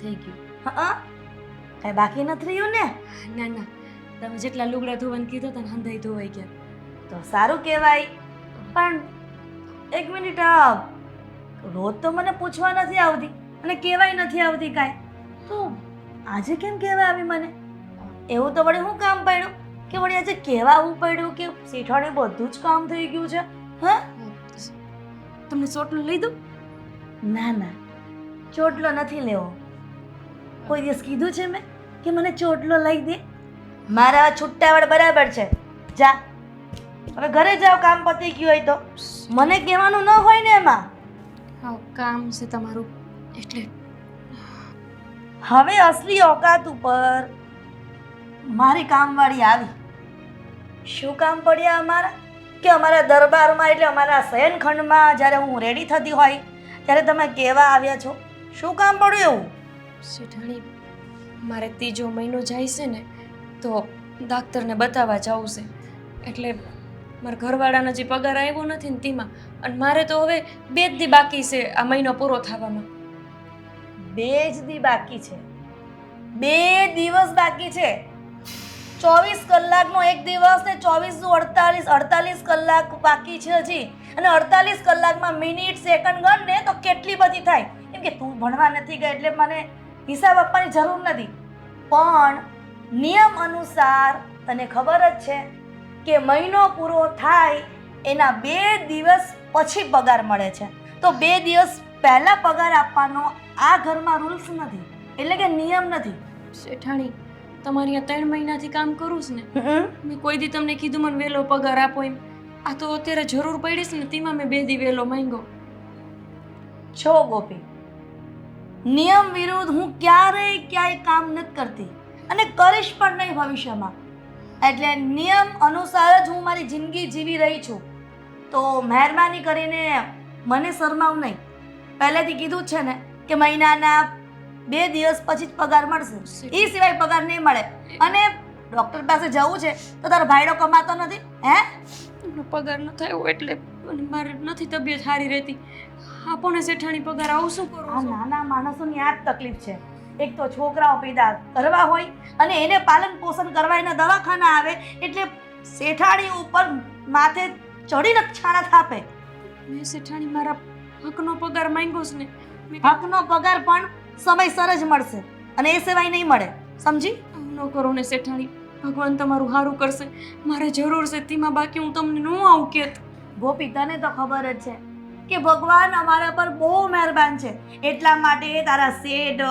થઈ ગયું. હા, કઈ બાકી નથી રહ્યું ને? ના ના, તમે જેટલા લુગડા ધોવાનું કીધું હતા ને હંધાઈ ધોવાઈ ગયા. તો સારું કહેવાય. પણ એક મિનિટ, રોજ તો મને પૂછવા નથી આવતી અને કહેવાય નથી આવતી કાંઈ, તો આજે કેમ કહેવા આવી મને? એવું તો વળી હું કામ પડ્યું કે વળી આજે કહેવા આવવું પડ્યું કે શેઠાણી બધું જ કામ થઈ ગયું છે? હા, તમને ચોટલું લઈ દઉં? ના ના, ચોટલો નથી લેવો. કોઈ દિવસ કીધું છે મેં કે મને ચોટલો લઈ દે? મારા છુટ્ટાવડ બરાબર છે. જા, હવે ઘરે જાઓ, કામ પતી ગયું હોય તો. મને કહેવાનું ન હોય ને એમાં. હા, કામ છે તમારું એટલે. હવે અસલી ઓકાત ઉપર મારી કામવાળી આવી. શું કામ પડ્યા અમારા? કે અમારા દરબારમાં એટલે અમારા શયનખંડમાં જ્યારે હું રેડી થતી હોય ત્યારે તમે કહેવા આવ્યા છો. શું કામ પડ્યું એવું? શેઠાણી, મારે ત્રીજો મહિનો જાય છે ને તો ડાક્ટરને બતાવવા જવું છે. એટલે મારા ઘરવાળાનો જે પગાર આવ્યો નથી ને તેમાં, અને મારે તો હવે 2 જ દી બાકી છે આ મહિનો પૂરો થવામાં. 2 જ દી બાકી છે? 2 દિવસ બાકી છે? 24 કલાકનો એક દિવસ ને 24 નું 48 કલાક બાકી છે હજી. અને 48 કલાકમાં મિનિટ સેકન્ડ ગણ ને તો કેટલી બધી થાય. કેમ કે તું ભણવા નથી ગઈ એટલે મને હિસાબ આપવાની જરૂર નથી. પણ નિયમ અનુસાર તને ખબર જ છે કે મહિનો પૂરો થાય એના 2 દિવસ પછી પગાર મળે છે. તો 2 દિવસ પહેલા પગાર આપવાનો આ ઘરમાં રૂલ્સ નથી, એટલે કે નિયમ નથી. શેઠાણી, તમારી આ 3 મહિનાથી કામ કરું છું ને, મેં કોઈ દી તમને કીધું મને વહેલો પગાર આપો એમ? આ તો અત્યારે જરૂર પડી છે ને તેમાં મેં 2 દી વહેલો માંગ્યો. છો ગોપી, નિયમ વિરુદ્ધ હું ક્યાંય કામ નથી કરતી અને કરીશ પણ નહીં ભવિષ્યમાં. એટલે નિયમ અનુસાર જ હું મારી જિંદગી જીવી રહી છું. તો મહેરબાની કરીને મને શરમાવ નહીં. પહેલેથી કીધું જ છે ને કે મહિનાના 2 દિવસ પછી જ પગાર મળશે. એ સિવાય પગાર નહીં મળે. અને ડૉક્ટર પાસે જવું છે તો તારો ભાઈડો કમાતો નથી? હે, એમનો પગાર ન થયો એટલે અને મારે નથી તબિયત સારી રહેતી. આપો ને શેઠાણી પગાર, આવું શું કરો આ છો? નાના માણસોની આ જ તકલીફ છે. એક તો છોકરાઓ પેદા કરવા હોય અને એને પાલન પોષણ કરવા એના દવાખાના આવે એટલે શેઠાણી ઉપર માથે ચડીને છાણા થાપે. મેં શેઠાણી મારા હકનો પગાર માંગ્યો છે ને. હકનો પગાર પણ સમયસર જ મળશે અને એ સિવાય નહીં મળે, સમજી? ન કરો ને શેઠાણી, ભગવાન તમારું સારું કરશે. મારે જરૂર છે તેમાં, બાકી હું તમને ન આવું કેત. ગોપી, તને તો ખબર જ છે કે ભગવાન અમારા પર બહુ મહેરબાન છે. એટલા માટે તારા શેઠ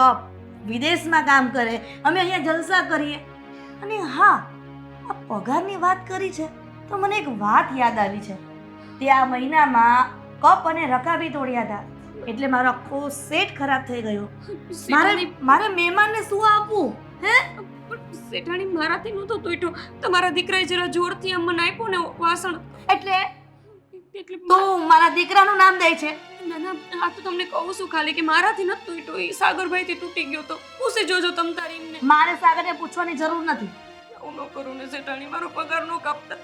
વિદેશમાં કામ કરે, અમે અહીંયા જલસા કરીએ. અને હા, આ પગારની વાત કરી છે તો મને એક વાત યાદ આવી છે. તે આ મહિનામાં કપ અને રકાબી તોડ્યા હતા એટલે મારો આખો સેટ ખરાબ થઈ ગયો. મારે મહેમાનને શું આપવું? હે શેઠાણી, મારાથી નહોતો તૂટ્યો. તમારા દીકરાએ જરા જોરથી આમ મને આપ્યું ને વાસણ, એટલે એટલે તું મારા દીકરાનું નામ દે છે? ના ના, આ તો તમને કહું છું ખાલી કે મારાથી નથી તૂટ્યો, એ સાગરભાઈથી તૂટી ગયો તો. પૂછી જોજો તમ તારી એમને. મારે સાગરને પૂછવાની જરૂર નથી. હું ન કરું ને શેઠાણી, મારો પગાર ન કાપતા.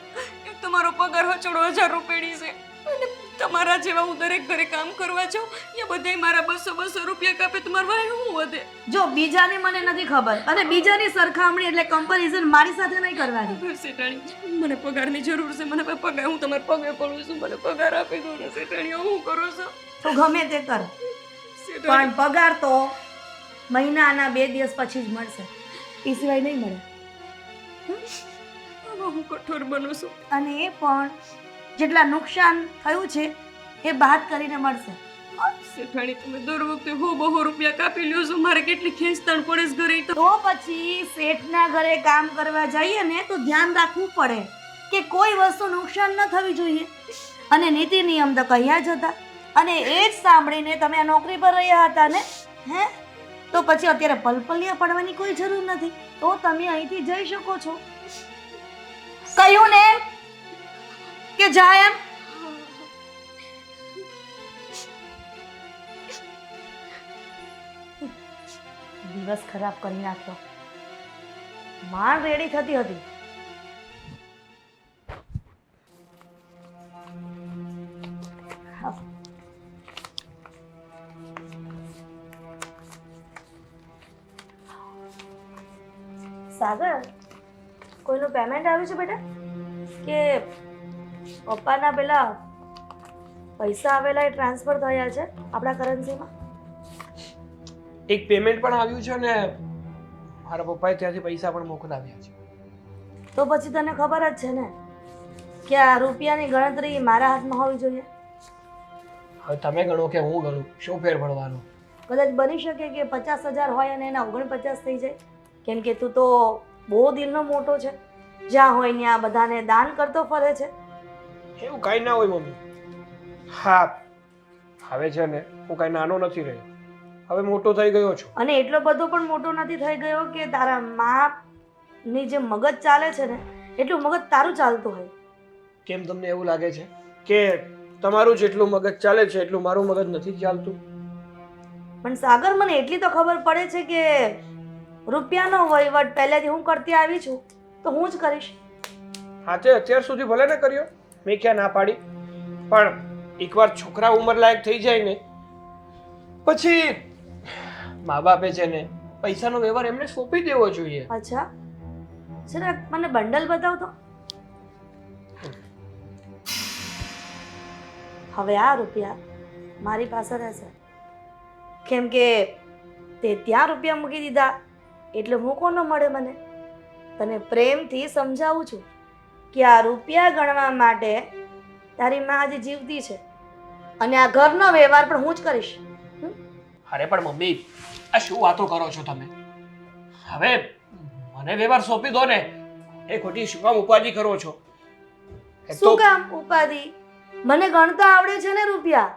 એક તો મારો પગાર હચોડો 1000 રૂપિયાની છે અને તમારા જેવા હું દરેક ઘરે કામ કરવા જાઉં એ બધાય મારા 200 રૂપિયા કાપે તો મારા ભાઈ શું વધે? જો બીજાની મને નથી ખબર અને બીજાની સરખામણી એટલે કમ્પેરિઝન મારી સાથે નહીં કરવાની. શેઠાણી, મને પગારની જરૂર છે. મને પગાર, હું તમારા પગે પડું છું, મને પગાર આપી દો ને શેઠાણી. હું કરો છો તો ગમે તે કર, પણ પગાર તો મહિનાના 2 દિવસ પછી જ મળશે, એ સિવાય નહીં મળે. હું કઠોર બનું છું અને એ પણ જેટલા નુકસાન થયું છે એ બાદ કરીને મળશે. શેઠાણી, તમે દર વખતે બહુ રૂપિયા કાપી લ્યો છો. મારે કેટલી ખેંચતાણ પડે છે ઘરે. તો પછી શેઠના ઘરે કામ કરવા જઈએ ને તો ધ્યાન રાખવું પડે કે કોઈ વસ્તુ નુકસાન ન થવી જોઈએ. અને નીતિ નિયમ તો કહ્યા જ હતા અને એ જ સાંભળીને તમે આ નોકરી પર રહ્યા હતા ને. હે, તો પછી અત્યારે પલપલિયા પડવાની કોઈ જરૂર નથી. તો તમે અહીંથી જઈ શકો છો. કહ્યું ને કે જાય એમ. દિવસ ખરાબ કરી નાખ્યો. માંડ રેડી થતી હતી. સાગર, કોઈનું પેમેન્ટ આવ્યું છે બેટા? કે પપ્પાના પેલા પૈસા આવેલા એ ટ્રાન્સફર થયા છે આપણા કરન્સીમાં? એક પેમેન્ટ પણ આવ્યું છે ને મારા પપ્પાએ ત્યાંથી પૈસા પણ મોકલાવ્યા છે. તો પછી તને ખબર જ છે ને કે આ રૂપિયાની ગણતરી મારા હાથમાં હોવી જોઈએ. હવે તમે ગણો કે હું ગણું, શું ફેર પડવાનો? કદાચ બની શકે કે 50,000 હોય અને એના 49 થઈ જાય, કેમ કે તું તો બહુ દિલનો મોટો છે, જ્યાં હોય ત્યાં બધાને દાન કરતો ફરે છે. એવું કાંઈ ના હોય મમ્મી. હા, હવે છે ને હું કાંઈ નાનો નથી રહ્યો, હવે મોટો થઈ ગયો છું. અને એટલો બધો પણ મોટો નથી થઈ ગયો કે તારા માની જે મગજ ચાલે છે ને એટલું મગજ તારું ચાલતું હોય. કેમ તમને એવું લાગે છે કે તમારું જેટલું મગજ ચાલે છે એટલું મારું મગજ નથી ચાલતું? પણ સાગર, મને એટલી તો ખબર પડે છે કે રૂપિયાનો વહીવટ પહેલેથી હું કરતી આવી છું તો હું જ કરીશ. હા, તે અત્યાર સુધી ભલે ને કર્યો, મેં ક્યાં ના પાડી, પણ એકવાર છોકરા ઉંમર લાયક થઈ જાય ને પછી મા બાપે છે ને પૈસાનો વ્યવહાર એમને સોંપી દેવો જોઈએ. અચ્છા, જરાક મને બંડલ બતાવ તો. હવે આ રૂપિયા મારી પાસે રહેશે, કેમ કે તે ત્યાં રૂપિયા મૂકી દીધા એટલે મૂકો ન મળે મને. તને પ્રેમથી સમજાવું છું કે આ રૂપિયા ગણવા માટે તારી માં હજી જીવતી છે અને આ ઘરનો વ્યવહાર પણ હું જ કરીશ. અરે પણ મમ્મી, આ શું વાતો કરો છો તમે? હવે મને વ્યવહાર સોંપી દો ને, એ ખોટી શું કામ ઉપાધિ કરો છો? શું કામ ઉપાધિ? મને ગણતા આવડે છે ને રૂપિયા.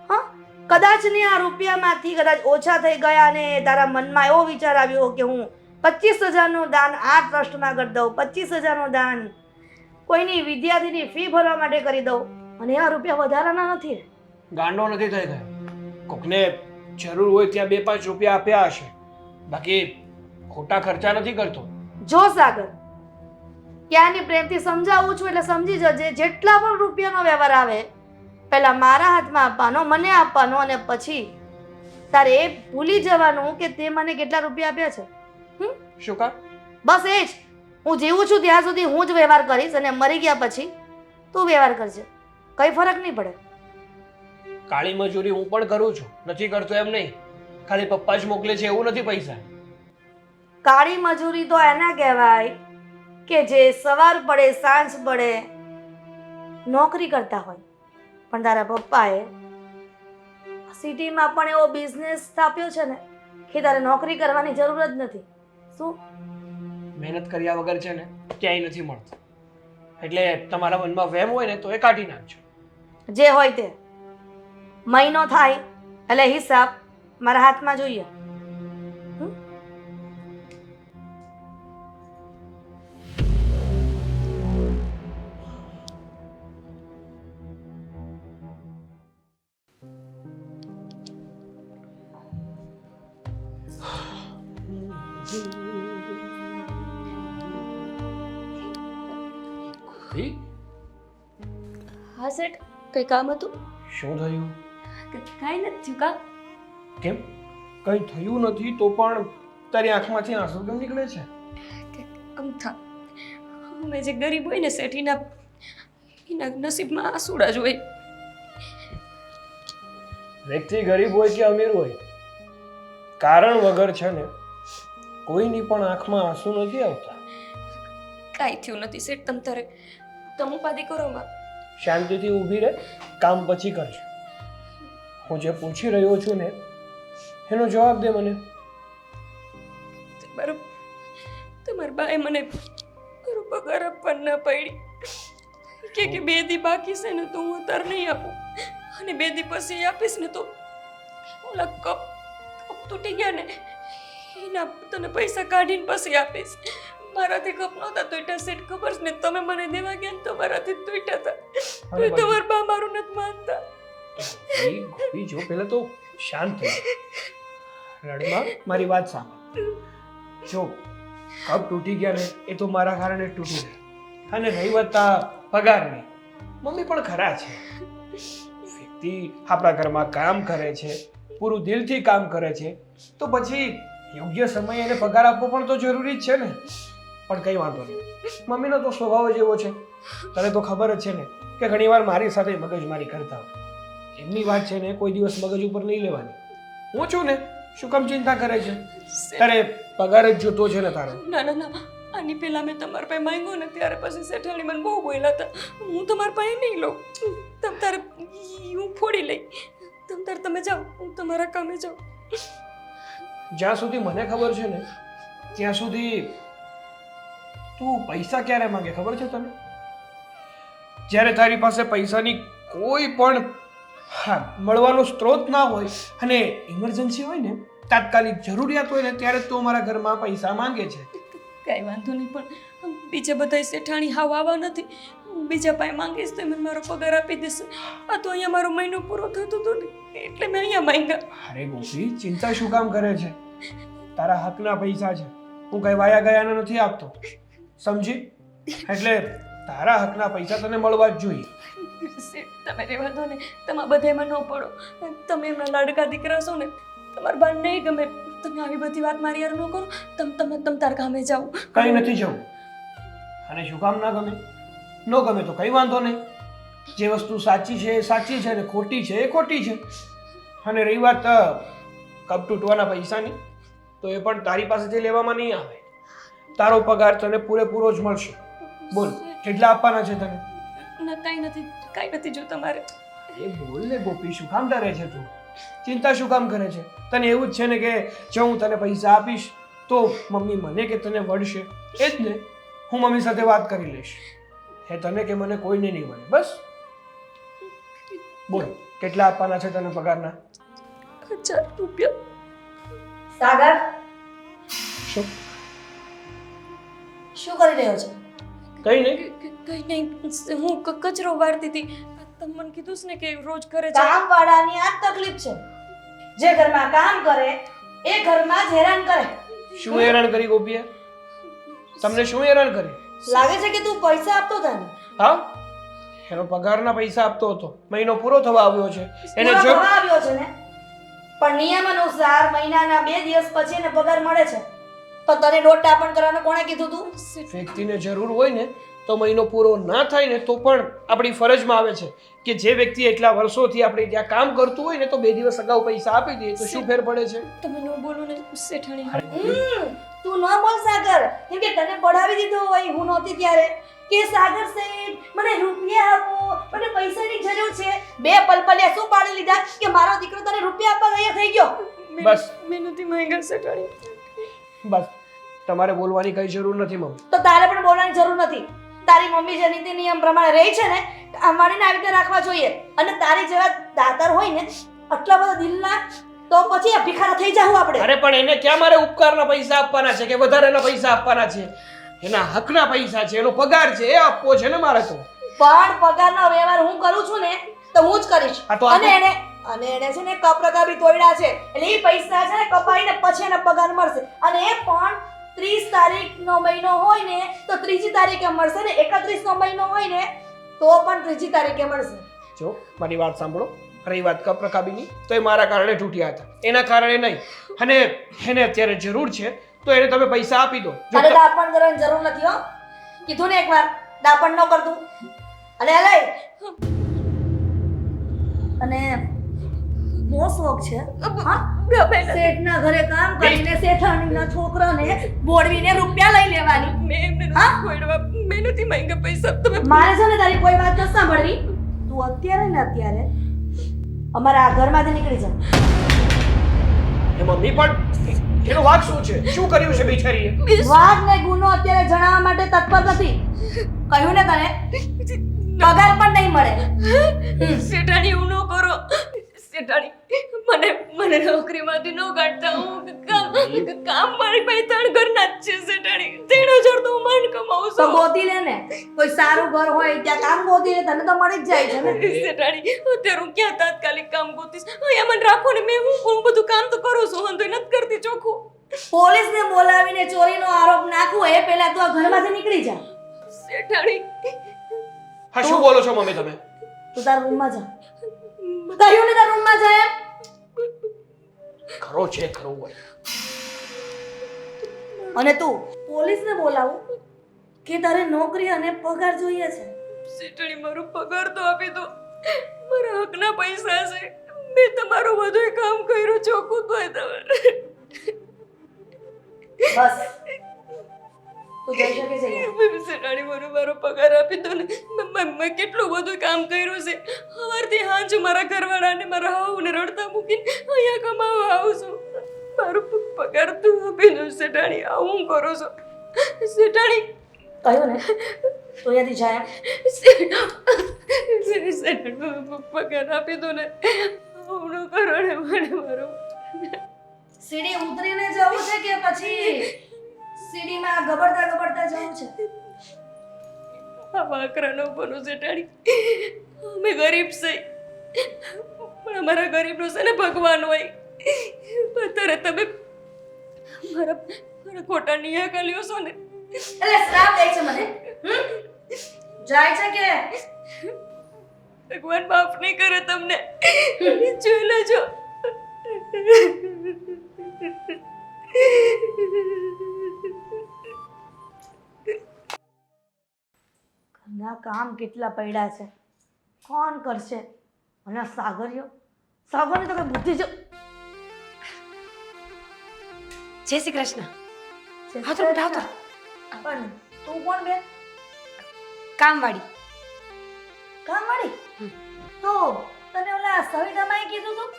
હા, કદાચ ને આ રૂપિયામાંથી કદાચ ઓછા થઈ ગયા ને તારા મનમાં એવો વિચાર આવ્યો કે હું 25,000 નું દાન આ ટ્રસ્ટમાં કરી દઉં, 25,000 નું દાન કોઈની વિદ્યાર્થીની ફી ભરવા માટે કરી દઉં, અને એવા રૂપિયા વધારાના નથી. ગાંડો નથી થઈ ગયો. કોકને જરૂર હોય ત્યાં 2-5 રૂપિયા આપ્યા હશે, બાકી ખોટા ખર્ચા નથી કરતો. જો સાગર, ક્યાંની પ્રેમથી સમજાવું છું એટલે સમજી જજે, જેટલા પણ રૂપિયાનો વ્યવહાર આવે પહેલા મારા હાથમાં આપવાનો, મને આપવાનો, અને પછી તારે એ ભૂલી જવાનું કે તે મને કેટલા રૂપિયા આપ્યા છે. શું કામ? બસ એ જ. હું જીવું છું ત્યાં સુધી હું જ વ્યવહાર કરીશ અને મરી ગયા પછી તું વ્યવહાર કરજે, કઈ ફરક નહીં પડે. કાળી મજૂરી હું પણ કરું છું, નથી કરતો એમ નહીં, ખાલી પપ્પા જ મોકલે છે એવું નથી પૈસા. કાળી મજૂરી તો એના કહેવાય કે જે સવાર પડે સાંજ પડે નોકરી કરતા હોય, પણ તારા પપ્પાએ સિટીમાં પણ એવો બિઝનેસ સ્થાપ્યો છે ને કે તારે નોકરી કરવાની જરૂર જ નથી. શું મહેનત કર્યા વગર છે ને ક્યાંય નથી મળતું. એટલે તમારા મનમાં વહેમ હોય ને તો એ કાઢી નાખજો. જે હોય તે. મહિનો થાય એટલે હિસાબ મારા હાથમાં જોઈએ. હા શેઠ, કંઈ કામ હતું? શું થયું? કાંઈ નથી થયું. કા કેમ કઈ થયું નથી તો પણ તારી આંખમાંથી આંસુ કેમ નીકળે છે? અમથા અમે જે ગરીબ હોય ને શેઠ, એના નસીબમાં આંસુડા જ હોય. વ્યક્તિ ગરીબ હોય કે અમીર હોય, કારણ વગર છે ને કોઈની પણ આંખમાં આંસુ નથી આવતા. કાંઈ થયું નથી શેઠ, તમ તારે તમે ઉપાધિ કરો માં. શાંતિથી ઊભી રહે, કામ પછી કરજો. હું જે પૂછી રહ્યો છું ને એનો જવાબ દે મને. તમારા બાએ મને મારો પગાર આપવા ના પડી કે 2 દી બાકી છે ને તો હું અત્યારે નહીં આપું, અને 2 દી પછી આપીશ ને તો ઓલા કપ તૂટી ગયા ને એના તને પૈસા કાઢીને પછી આપીશ. મારાથી કપ નહોતા તૂટ્યા શેઠ, ખબર છે ને? તમે મને દેવા ગયા ને તો મારાથી તૂટ્યા હતા. તો તમારા બા મારું નથી માનતા. જો પહેલા તો શાંત થઈ, રડમાં મારી વાત સાંભળ. જો કપ તૂટી ગયા ને એ તો મારા કારણે તૂટી ગયા, અને રહી વાત પગારની, મમ્મી પણ ખરા છે. વ્યક્તિ આપણા ઘરમાં કામ કરે છે, પૂરું દિલથી કામ કરે છે, તો પછી યોગ્ય સમયે એને પગાર આપવો પણ તો જરૂરી જ છે ને. પણ કંઈ વાંધો નહીં, મમ્મીનો તો સ્વભાવ જ એવો છે. તને તો ખબર જ છે ને કે ઘણીવાર મારી સાથે મગજમારી કરતા હોય. એમની વાત છે ને કોઈ દિવસ મગજ ઉપર નહીં લેવાની. હું છું ને, શું કામ ચિંતા કરે છે? તારે પગાર જ જોતો છે ને તારો. ના ના ના, આની પહેલા મેં તમારા પાસે માંગ્યો ને ત્યારે પછી શેઠાણી મને બહુ બોલ્યા હતા. હું તમારા પાસે નહીં લઉં. તમ તારે હું ફોડી લઈ. તમ તારે તમે જાઓ, હું તમારા કામે જાઉં. જ્યાં સુધી મને ખબર છે ને ત્યાં સુધી તું પૈસા ક્યારે માંગે ખબર છે તને? જ્યારે તારી પાસે પૈસાની કોઈ પણ મળવાનો સ્ત્રોત ના હોય અને ઇમરજન્સી હોય ને, તાત્કાલિક જરૂરિયાત હોય ને, ત્યારે તું મારા ઘરમાં પૈસા માંગે છે. કાંઈ વાંધો નહીં, પણ બીજા બધા શેઠાણી હાવ આવા નથી. બીજા પાસે માંગીશ તો મને મારો પગાર આપી દેશે. આ તો અહીંયા મારો મહિનો પૂરો થતો હતો ને એટલે મેં અહીંયા માંગ્યા. અરે ગોપી, ચિંતા શું કામ કરે છે? તારા હકના પૈસા છે, હું કઈ વાયા ગયાને નથી આપતો, સમજી? એટલે તારા હકના પૈસા તને મળવા જ જોઈએ. તમે રહેવા દો ને, તમે બધામાં ન પડો. તમે એમના લાડકા દીકરા છો ને, તમારા બાને નહીં ગમે. તમે આવી બધી વાત મારી યાર ન કરો. તમ તાર કામે જાઓ. કઈ નથી જવું. અને શું કામ ના ગમે? ન ગમે તો કઈ વાંધો નહીં. જે વસ્તુ સાચી છે એ સાચી છે, ને ખોટી છે એ ખોટી છે. અને રહી વાત કપ તૂટવાના પૈસાની, તો એ પણ તારી પાસેથી લેવામાં નહીં આવે. તારો પગાર તને પૂરેપૂરો જ મળશે. બોલ, કેટલા આપવાના છે તને? ના, કાંઈ નથી જો તમારે. એ બોલ ને ગોપી, શું કામ ડરે છે તું? ચિંતા શું કામ કરે છે? તને એવું જ છે ને કે જો હું તને પૈસા આપીશ તો મમ્મી મને કે તને વળશે? એ જ ને, હું મમ્મી સાથે વાત કરી લઈશ. એ તને કે મને કોઈને નહીં મળે. બસ બોલ, કેટલા આપવાના છે તને પગારના? 1000 રૂપિયા. સાગર, શું શું કરી રહ્યો છે? કઈ નહીં. કંઈ નહીં, હું કચરો વાળતી હતી. તમે મને કીધું છે ને કે રોજ ઘરે જાઓ. કામ વાળાની આ જ તકલીફ છે. જે ઘરમાં કામ કરે એ ઘરમાં જ હેરાન કરે. શું હેરાન કરી ગોપીએ? તમને શું હેરાન કરી? લાગે છે કે તું પૈસા આપતો હતા ને? હા, એનો પગારના પૈસા આપતો હતો. મહિનો પૂરો થવા આવ્યો છે, એને પૂરો જો થવા આવ્યો છે ને, પણ નિયમ અનુસાર મહિનાના 2 દિવસ પછી એને પગાર મળે છે. તો તને દોઢ પણ કરવાનું કોણે કીધું તું? વ્યક્તિને જરૂર હોય ને તો મહિનો પૂરો ના થાય ને તો પણ આપણી ફરજમાં આવે છે કે જે વ્યક્તિ એટલા વર્ષોથી આપણે ત્યાં કામ કરતું હોય ને તો 2 દિવસ અગાઉ પૈસા આપી દે તો શું ફેર પડે છે? તમે ન બોલો ને શેઠાણી. તું ન બોલ સાગર, કેમ કે તને પડાવી દીધો હોય હું નહોતી ત્યારે કે સાગર શેઠ મને રૂપિયા આપો, મને પૈસાની જરૂર છે. 2 પલપલિયા શું પાડી લીધા કે મારો દીકરો તને રૂપિયા આપવા તૈયાર થઈ ગયો? બસ. મહેનતી માંગ્યા શેઠાણી. બસ, તમારે બોલવાની કઈ જરૂર નથી મમ્મી. તો તારે પણ બોલવાની જરૂર નથી. તારી મમ્મી જે નીતિ નિયમ પ્રમાણે રહી છે ને, કામવાળીને આવી રીતે રાખવા જોઈએ. અને તારી જેવા દાતર હોય ને આટલા બધા દિલના, તો પછી આ ભિખારા થઈ જાવ આપણે. અરે પણ એને ક્યાં મારે ઉપકારના પૈસા આપવાના છે કે વધારેના પૈસા આપવાના છે? એના હકના પૈસા છે, એનો પગાર છે, એ આપવો છે ને મારે તો. પણ પગારનો વ્યવહાર હું કરું છું ને તો હું જ કરીશ. અને એને છે ને કપરકા બી તોડ્યા છે, એટલે એ પૈસા છે ને કપાઈને પછી એને પગાર મળશે. અને એ પણ 30 તારીખનો મહિનો હોય ને તો 3જી તારીખે મળશે ને 31 નો મહિનો હોય ને તો પણ 3જી તારીખે મળશે. જો મારી વાત સાંભળો. રહી વાત કપ્રકાબીની, તો એ મારા કારણે તૂટ્યા હતા, એના કારણે નહીં. અને એને અત્યારે જરૂર છે તો એને તમે પૈસા આપી દો. અરે દાપણ કરવાની જરૂર નથી હો, કીધું ને એકવાર દાપણ ન કરતું. અને લઈ અને બહુ શોખ છે હા શેઠના ઘરે કામ કરીને શેઠાણીના છોકરાને બોડવીને રૂપિયા લઈ લેવાની. મેં એમને ખોડવા મહેનતી માંગ્યા પૈસા. તમે મારે છે ને તારી કોઈ વાત ન સાંભળવી. તું અત્યારે અમારા ઘરમાંથી નીકળી જા. એ મમ્મી પણ એનો વાક શું છે? શું કર્યું છે બિચારીએ? વાઘ ને ગુનો અત્યારે જણાવવા માટે તત્પર નથી. કહ્યું ને તને પગાર પણ નહીં મળે. શેઠાણી એવું ન કરો. શેઠાણી મને નોકરીમાંથી ન કાઢતા. હું કામ મારી પાસે 3 ઘરના જ છે શેઠાણી. 3000 તો હું માંડ કમાઉં તો છું. ગોતી લે ને, કોઈ સારું ઘર હોય ત્યાં કામ ગોતી લે, તને તો મળી જ જાય છે ને. શેઠાણી અત્યારે હું ક્યાં તાત્કાલિક કામ ગોતીશ? અહીંયા મને રાખો ને, હું બધું કામ તો કરું છું, વાંધો નથી કરતી ચોખ્ખું. પોલીસને બોલાવીને ચોરીનો આરોપ નાખવો એ પહેલા તું આ ઘરમાંથી નીકળી જા. શેઠાણી હા, શું બોલો છો મમ્મી તમે? તું તારા રૂમમાં જા. કહ્યું ને તારા રૂમમાં જા એમ. ખરો છે ખરો હોય. અને તું પોલીસને બોલાવું કે તારે નોકરી અને પગાર જોઈએ છે? શેઠાણી મારો પગાર તો આપી દો, મારા હકના પૈસા છે, મેં તમારું બધું કામ કર્યું ચોખ્ખું તોય તમે બસ તું જઈ શકે છે અહીંયા. શેઠાણી મને મારો પગાર આપી દો ને, મેં કેટલું બધું કામ કર્યું છે. સવારથી સાંજ મારા ઘરવાળાને મારા હાવને રડતા મૂકીને અહીંયા કમાવા આવું છું. મારો પગાર તું આપી દો શેઠાણી, આવું કરો છો શેઠાણી. કહ્યું ને તો અહીંયાથી જાય. પગાર આપી દો ને, આવડું કરો ને મને મારો. સીડી ઉતરીને જવું છે કે પછી સીડીમાં ગબડતા જવું છે? આ વાકરાનો બનો શેઠાણી, અમે ગરીબ છે પણ અમારા ગરીબનો છે ને ભગવાન હોય. અત્યારે તમે મારા ખોટા નિયા લ્યો છો ને એટલે શ્રાપ દે છે મને. જાય છે કે ભગવાન માફ નહીં કરે તમને, જોઈ લેજો. ઘરના કામ કેટલા પડ્યા છે, કોણ કરશે? અને સાગરને તો કઈ બુદ્ધિ જ. જય શ્રી કૃષ્ણ. છે આવતો બેટા, આવતો. પણ તું કોણ બેન? કામવાળી. કામવાળી? તો તને ઓલા સવિતામાએ કીધું તું?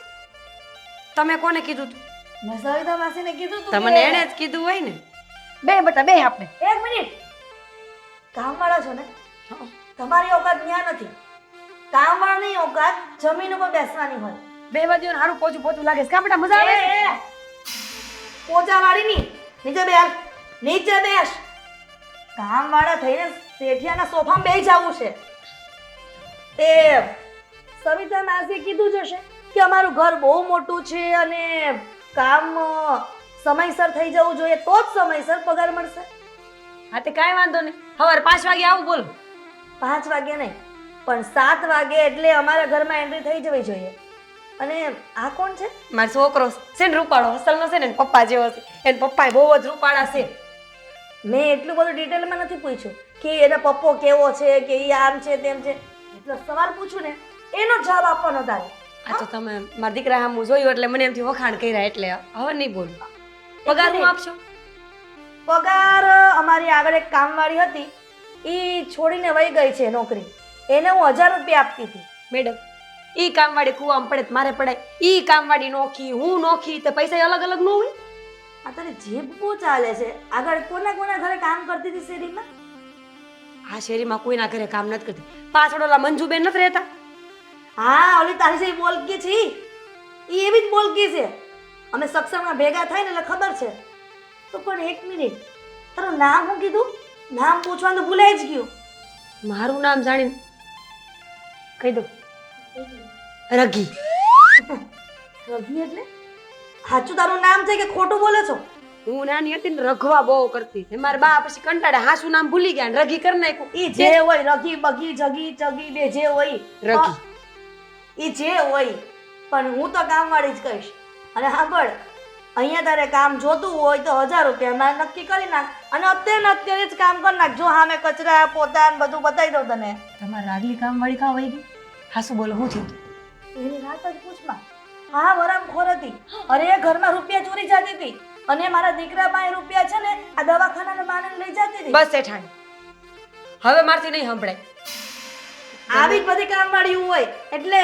તમે કોને કીધું તું? મેં સવિતા માસીને કીધું તું. તમને એણે જ કીધું હોય ને. બે બેટા બે આપણે. એક મિનિટ. કામવાળા છો ને, તમારી ઓકાત ન્યા નથી. કામવાળાની ઓકાત જમીન ઉપર બેસવાની હોય. બે વાગ્યો ને હારું પોચું પોચું લાગે છે. કા બેટા મજા આવે છે? પોચાવાળી ની નીચે બેસ, નીચે બેસ. કામવાળા થઈને શેઠિયાના સોફામાં બેસી જવું છે. તે સવિતા માસીએ કીધું જ હશે કે અમારું ઘર બહુ મોટું છે અને કામ સમયસર થઈ જવું જોઈએ તો જ સમયસર પગાર મળશે. હા તે કાંઈ વાંધો નહીં. સવારે 5 વાગે આવું બોલો. 5 વાગે નહીં પણ 7 વાગે એટલે અમારા ઘરમાં એન્ટ્રી થઈ જવી જોઈએ. અને આ કોણ છે? મારો છોકરો છે ને રૂપાળો, અસલનો છે ને એના પપ્પા જેવો છે. એના પપ્પા બહુ જ રૂપાળા છે. મેં એટલું બધું ડિટેલમાં નથી પૂછ્યું કે એનો પપ્પો કેવો છે કે એ આમ છે તેમ છે. એટલો સવાલ પૂછું ને એનો જવાબ આપવાનો તારે. આ તો તમે મારા દીકરા સામું જોયું એટલે મને એમથી વખાણ કર્યા એટલે હવે નહીં બોલું. પગાર હું આપશો? પગાર અમારી આગળ એક કામવાળી હતી એ છોડીને વહી ગઈ છે નોકરી. એને હું 1000 રૂપિયા આપતી હતી. મેડમ ઈ કામવાળી કુવામાં પડે તો મારે પડાય. ઈ કામવાળી નોખી હું નોખી તો પૈસા અલગ અલગ ન હોય? આ તારી જીભ બહુ ચાલે છે. આગળ કોના ઘરે કામ કરતી હતી શેરીમાં? આ શેરીમાં કોઈના ઘરે કામ નથી કરતી. પાછળ ઓલા મંજુબેન નથી રહેતા? હા ઓલી તારી જે બોલકી છે એ એવી જ બોલકી છે. અમે સક્ષમમાં ભેગા થાય ને એટલે ખબર છે. તો પણ એક મિનિટ, તારું નામ શું કીધું? નામ પૂછવાનું તો ભૂલાઈ જ ગયું. મારું નામ જાણીને કહી દો. રઘી. રઘી એટલે સાચું તારું નામ છે કે ખોટું બોલે છો? હું નાની હતી ને રઘવા બહુ કરતી. મારા બા પછી કંટાળે હાસું નામ ભૂલી ગયા ને રઘી કરી નાખ્યું. ઈ જે હોય રઘી બગી જગી ચગી બે જે હોય રઘી. ઈ જે હોય પણ હું તો કામવાળી જ કહીશ. અને સાંભળ, અહીંયા તારે કામ જોતું હોય તો 1000 રૂપિયા મારે નક્કી કરી નાખ અને અત્યારે જ કામ કરી નાખ. જો હા મેં કચરા પોતા ને બધું બતાવી દઉં તને. તમારે આગલી કામવાળી કાં વહી ગઈ? હાસું બોલો શું થયું? એની રાત જ પૂછમાં. હા વરામખોર હતી. અરે ઘરમાં રૂપિયા ચોરી જતી હતી અને મારા દીકરા પાસે રૂપિયા છે ને આ દવાખાનાને માને લઈ જતી હતી. બસ શેઠાણી હવે મારથી નહીં સંભળાય. આવી જ બધી કામવાળી હોય એટલે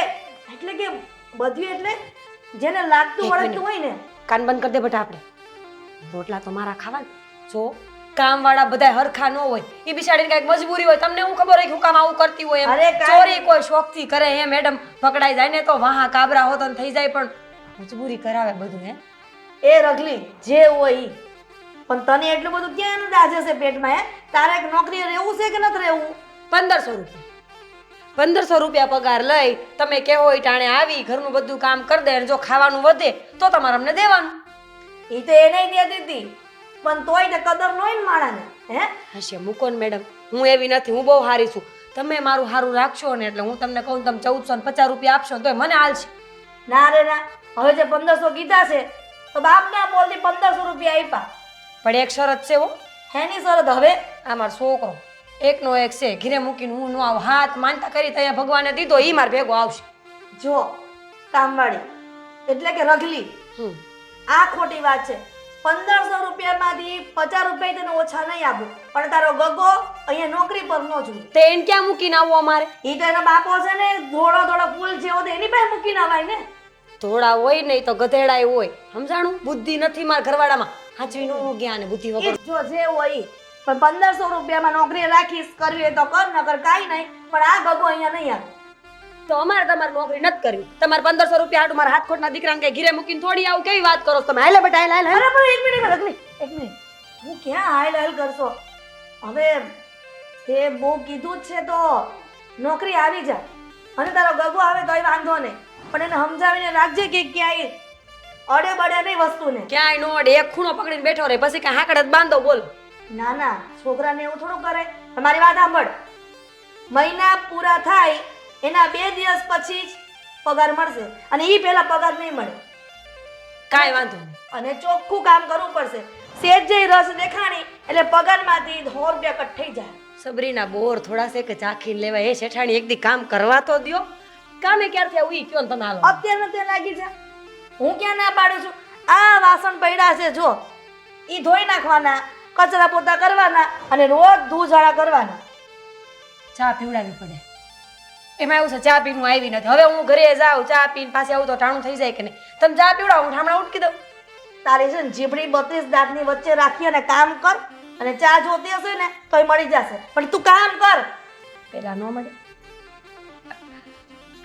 કે બધું એટલે જેને લાગતું વળગતું હોય ને. કાન બંધ કરી દે બેટા. આપણે રોટલા તો મારા ખાવા. જો કામવાળા બધા હરખા ન હોય. એ બિચારીને કઈક મજબૂરી હોય. તમને હું ખબર હોય કે હું કામ આવું કરતી હોય એમ? અરે ચોરી કોઈ શોખથી કરે હે મેડમ? પકડાઈ જાય ને તો વાહા કાબરા હોત ને થઈ જાય પણ મજબૂરી કરાવે બધું. હે એ રગલી જે હોય ઈ. પણ તને એટલું બધું ક્યાં એનું દાજે છે પેટમાં? હે તારે નોકરીએ રહેવું છે કે નથી રહેવું? 1500 રૂપિયા 1500 રૂપિયા પગાર લઈ તમે કેવો હોય ટાણે આવી ઘરનું બધું કામ કરી દે અને જો ખાવાનું વધે તો તમારે અમને દેવાનું. ઈ તો એને દેતી હતી પણ તોય તે કદર ન હોય ને માણાને. હે હશે મૂકો ને મેડમ. હું એવી નથી. હું બહુ સારી છું. તમે મારું સારું રાખશો ને એટલે હું તમને કહું તમે 1450 રૂપિયા આપશો તો મને હાલશે. ના રે ના, હવે જે 1500 કીધા છે તો બાપ ના બોલતી 1500 રૂપિયા આપ્યા. પણ એક શરત છે હો, હેની શરત હવે? આ મારો છોકરો એકનો એક છે, ઘીરે મૂકીને હું ન આવું, હાથ માનતા કરી ત્યાં ભગવાને દીધો ઈ માર ભેગો આવશે. જો કામવાળી એટલે કે રગલી, હમ. આ ખોટી વાત છે. 1500 રૂપિયામાંથી 50 રૂપિયા તને ઓછા નહીં આપું, પણ તારો ગગો અહીંયા નોકરી પર ન જોઈએ. તે એને ક્યાં મૂકીને આવવું અમારે? ઈ તો એનો બાપો છે ને, ધોળો ધોળો ફૂલ જેવો, તો એની પાસે મૂકીને આવાય ને. થોડા હોય નહીં તો ગધેડાય હોય, સમજાણું? બુદ્ધિ નથી મારા ઘરવાળામાં, હાચવી નું જ્ઞાન ને બુદ્ધિ વગર. ઈ જો જે હોય ઈ. પણ 1500 રૂપિયામાં નોકરી રાખીશ, કરવી હોય તો કર, નકર કાંઈ નહીં. પણ આ ગગો અહીંયા નહીં આવે. તો અમારે તમારે નોકરી નથી કરવી. તમારે 1500 રૂપિયા હાટું મારા હાથ ખોટના દીકરાને કઈ ઘીરે મૂકીને થોડી આવું, કેવી વાત કરો છો તમે? હાલે બેટા, હાલ હાલ. અરે પણ એક મિનિટ રગલી, એક મિનિટ. હું ક્યાં હાલ હાલ કરશો? હવે તે બહુ કીધું જ છે તો નોકરી આવી જા. અને તારો ગગો આવે તોય વાંધો નહીં, પણ એને સમજાવીને રાખજે કે ક્યાંય અડે બડે નહીં વસ્તુને. ક્યાંય નો અડે, એક ખૂણો પકડીને બેઠો રહે, પછી કાંઈ હાકડ જ બાંધો. બોલ. ના ના, છોકરાને એવું થોડું કરે. તમારી વાત સાંભળ. મહિના પૂરા થાય એના 2 દિવસ પછી જ પગાર મળશે, અને ઈ પહેલા પગાર નહીં મળે. કાંઈ વાંધો નહીં. અને ચોખ્ખું કામ કરવું પડશે. સેજ જઈ રસ દેખાણી એટલે પગારમાંથી 100 રૂપિયા કટ થઈ જાય. સબરીના બોર થોડા છે કે ચાખીને લેવા? એ શેઠાણી એક દી કામ કરવા તો દ્યો. કામે ક્યારથી આવું ઈ કયો ને તમે હાલો. અત્યારે તે લાગી છે. હું ક્યાં ના પાડું છું? આ વાસણ પડ્યા છે જો, ઈ ધોઈ નાખવાના, કચરા પોતા કરવાના અને રોજ ધૂળ કરવાના. ચા પીવડાવી પડે. એમાં એવું છે, ચા પીને હું આવી નથી. હવે હું ઘરે જાઉં, ચા પીને પાછી આવું તો ટાણું થઈ જાય કે નહીં? તમે ચા પીવડાવો, હું ઠામણા ઉટકી દઉં. તારી છે ને જીભડી 32 દાંતની વચ્ચે રાખી અને કામ કર. અને ચા જોતી હશે ને તોય મળી જશે, પણ તું કામ કર. પેલા નો મળે.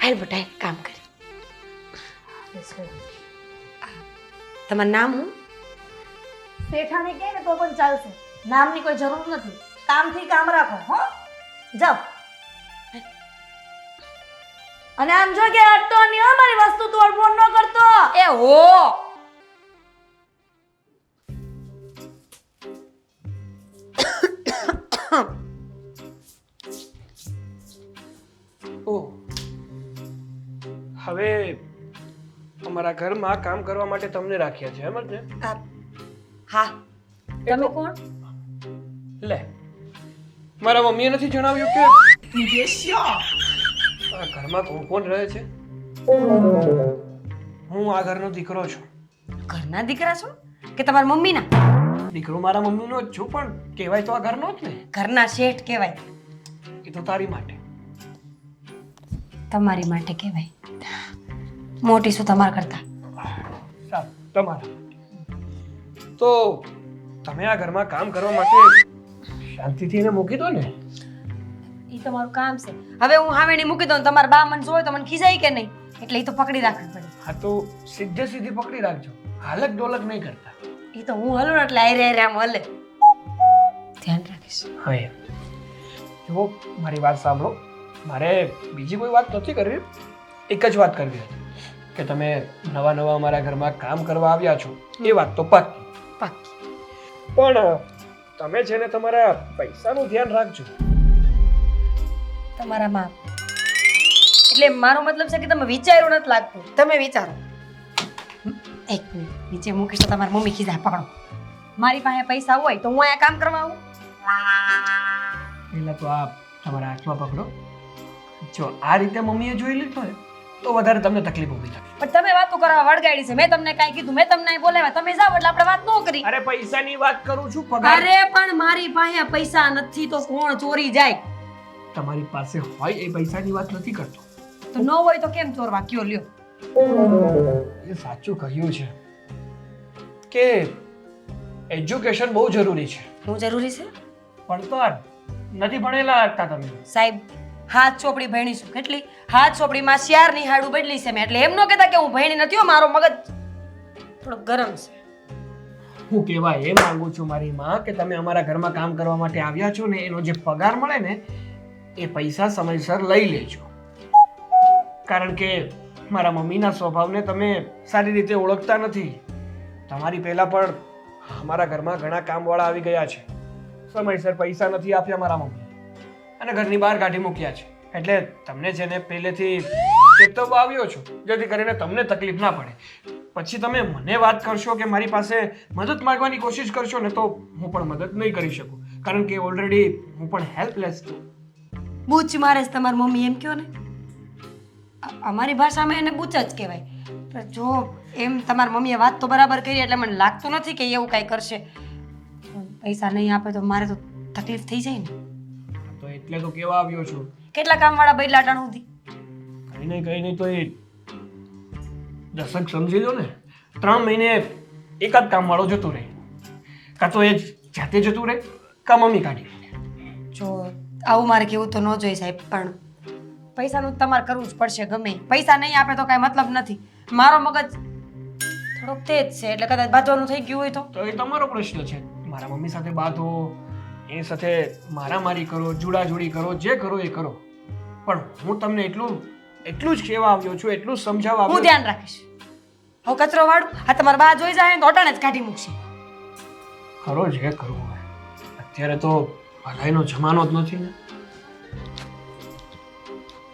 હાલ બટાઈ કામ કરી. તમારું નામ હું? શેઠાને કહે ને તો પણ ચાલશે. નામની કોઈ જરૂર નથી. કામથી કામ રાખો. હો, જાઓ. અને આમ જો કે અટતો નહીં હો, મારી વસ્તુ તોડફોડ ન કરતો. એ હો. ઓહ, હવે અમારા ઘરમાં કામ કરવા માટે તમને રાખ્યા છે, એમ જ ને? હા. તમે કોણ? લે, મારા મમ્મીએ નથી જણાવ્યું કે આ ઘરમાં કોણ કોણ રહે છે? હું આ ઘરનો દીકરો છું. ઘરના દીકરા છો કે તમારા મમ્મીના? દીકરો મારા મમ્મીનો જ છું, પણ કહેવાય તો આ ઘરનો જ ને. ઘરના શેઠ કહેવાય. એ તો તારી માટે. તમારી માટે કહેવાય. મોટી શું તમારા કરતા? સારું, તમારા માટે. તો તમે આ ઘરમાં કામ કરવા માટે શાંતિથી એને મૂકી દો ને. એ તમારું કામ છે. હવે હું હાવેણી મૂકી દઉં, તમારા બા મને જોવે તો મને ખીજાય કે નહીં? એટલે એ તો પકડી રાખવી પડે. હા, તો સીધે સીધી પકડી રાખજો, હાલક ડોલક નહીં કરતા. એ તો હું હલું ને એટલે આઈ રે આમ હલે. ધ્યાન રાખીશ. હા એમ. જુઓ, મારી વાત સાંભળો. મારે બીજી કોઈ વાત નથી કરવી, એક જ વાત કરવી હતી કે તમે નવા નવા અમારા ઘરમાં કામ કરવા આવ્યા છો, એ વાત તો પાક્કી. પાક્કી. પણ તમે છે ને તમારા પૈસાનું ધ્યાન રાખજો. તમારા માં એટલે મારો મતલબ છે કે તમે વિચાર્યું નથી લાગતું. તમે વિચારો. એક મિનિટ નીચે મૂકીશ તો તમારી મમ્મી ખીજાય. પકડો. મારી પાસે પૈસા હોય તો હું અહીંયા કામ કરવા આવું? પહેલા તો આ તમારા હાથમાં પકડો. જો આ રીતે મમ્મીએ જોઈ લીધું ને તો વધારે તમને તકલીફ ઊભી થાય. પણ તમે વાતો કરવા વળગાડી છે. મેં તમને કાંઈ કીધું? મેં તમને અહીં બોલાવ્યા, તમે જાઓ એટલે આપણે વાત ન કરી. અરે પૈસાની વાત કરું છું, પગાર. અરે પણ મારી પાસે પૈસા નથી તો કોણ ચોરી જાય? તમારી પાસે હોય એ પૈસાની વાત નથી કરતો. તો ન હોય તો કેમ ચોરવા? કયો લ્યો. એ સાચું કહ્યું છે કે એજ્યુકેશન બહુ જરૂરી છે. શું જરૂરી છે? ભણતર નથી ભણેલા હતા તમે. સાહેબ, હાથ ચોપડી ભણી છું. કેટલી? હાથ ચોપડીમાં શિયાર નિહાળું બદલી છે મેં. એટલે એમ ન કહેતા કે હું ભણી નથી હો, મારો મગજ થોડો ગરમ છે. હું કહેવા એ માંગુ છું મારી માં કે તમે અમારા ઘરમાં કામ કરવા માટે આવ્યા છો ને, એનો જે પગાર મળે ને એ પૈસા સમયસર લઈ લેજો. કારણ કે મારા મમ્મીના સ્વભાવને તમે સારી રીતે ઓળખતા નથી. તમારી પહેલા પણ અમારા ઘરમાં ઘણા કામવાળા આવી ગયા છે. સમયસર પૈસા નથી આપ્યા મારા મમ્મી અને ઘરની બહાર કાઢી મૂક્યા છે. એટલે તમને છે ને પહેલેથી ચેતવવા આવ્યો છું, જેથી કરીને તમને તકલીફ ના પડે. પછી તમે મને વાત કરશો કે મારી પાસે મદદ માંગવાની કોશિશ કરશો ને તો હું પણ મદદ નહીં કરી શકું, કારણ કે ઓલરેડી હું પણ હેલ્પલેસ છું. બૂચ મારે છે તમારી મમ્મી એમ કહો ને. અમારી ભાષામાં એને બૂચ જ કહેવાય. પણ જો એમ તમારી મમ્મીએ વાત તો બરાબર કરી એટલે મને લાગતું નથી કે એવું કાંઈ કરશે. પૈસા નહીં આપે તો મારે તો તકલીફ થઈ જાય ને. તો એટલે તો કેવા આવ્યો છું. કેટલા કામવાળા બૈલા ટાણું હતી? કઈ નહીં તો એ દશક સમજી લો ને. 3 મહિને એકાદ કામવાળો જતો રહે, કાં તો એ જાતે જતું રહે કાં મમ્મી કાઢી લે. જો આવું મારે કેવું તો ન જોઈએ સાહેબ, પણ પૈસાનું તમારે કરવું જ પડશે ગમે. પૈસા નહીં આપે તો કાંઈ મતલબ નથી. મારો મગજ થોડોક તેજ છે એટલે કદાચ બાંધવાનું થઈ ગયું હોય તો એ તમારો પ્રશ્ન છે. મારા મમ્મી સાથે બાંધો, એની સાથે મારામારી કરો, જુડાજુડી કરો, જે કરો એ કરો, પણ હું તમને એટલું જ કહેવા આવ્યો છું, એટલું જ સમજાવવા હું આવ્યો. ધ્યાન રાખીશ. હવે કચરો વાળું આ તમારા બા જોઈ જાય ને તો અટાણે જ કાઢી મૂકશે. કરો જે કરવું હોય. અત્યારે તો ભલાઈનો જમાનો જ નથી ને.